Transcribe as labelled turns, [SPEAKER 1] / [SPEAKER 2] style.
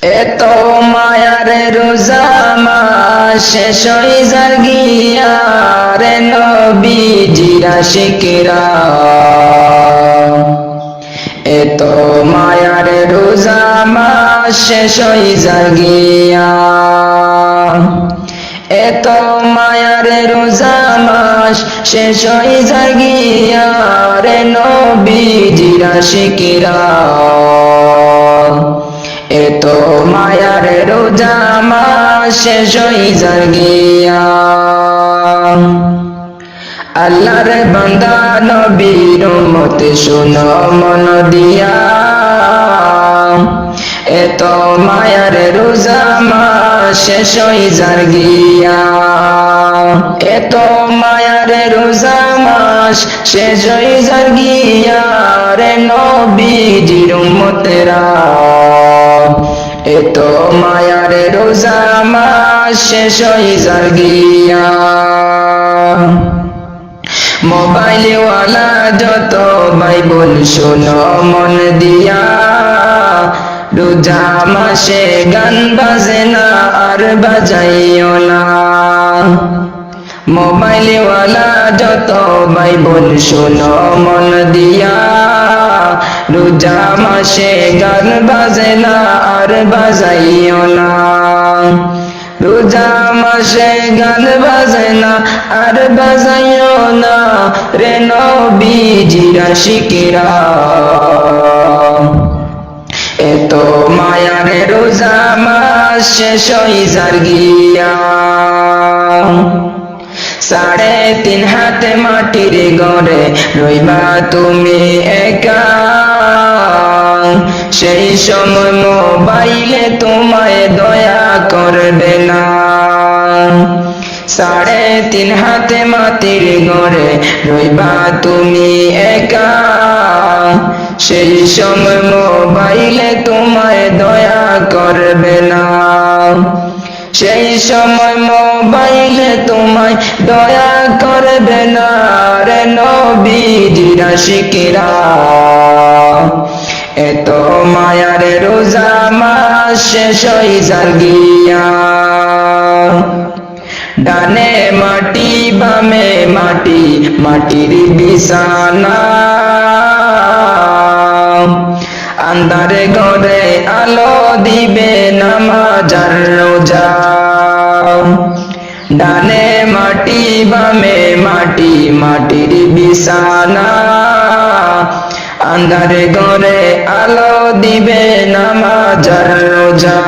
[SPEAKER 1] এত মায়ার রোজা মাস শেষ হই যার গিয়া রে নবীজির আশিকরা। এত মায়ার রোজা মাস শেষ হই যার গিয়া, এত মায়ার রোজা মাস শেষ হই যার গিয়া রে নবীজির আশিকরা। এত মায়ার রোজা মাস শেষ হই যার গিয়া। আল্লাহর বান্দা নবীর উম্মত শোনো মন দিয়া, এত মায়ার রোজা মাস শেষ হই যার গিয়া। এত মায়ার রোজা মাস শেষ হই যার গিয়া রে নবীজির উম্মতেরা। এত মায়ার রোজা মাস শেষ হই যার গিয়া। মোবাইল ওয়ালা যত ভাই বোন শোনো মন দিয়া, রোজা মাসে গান বাজে না আর বাজাইও না। মোবাইল ওয়ালা যত ভাই বোন শোনো মন দিয়া, রোজা মাসে গান বাজে না আর বাজাইও না। রোজা মাসে গান বাজে না আর বাজাইও না রে নবীজির আশিকরা। এত মায়ার রোজা মাস শেষ হই যার গিয়া। 3.5 হাত মাটির ঘরে রইবা তুমি একা, সেই সময় মোবাইলে তোমায় দয়া করবে না। 3.5 হাত মাটির ঘরে রইবা তুমি একা, সেই সময় মোবাইলে তোমায় দয়া করবে না। সেই সময় মোবাইলে তোমায় দয়া করবে না রে নবীজির আশিকরা। এত মায়ার রোজা মাস শেষ হই যার গিয়া। ডানে মাটি বামে মাটি, মাটির বিছানা, আন্ধারে ঘরে আলো দিবে নামাজার রোজা। ডানে মাটি বামে মাটি, মাটির বিছানা, আন্ধারে ঘরে আলো দিবে নামাজার রোজা।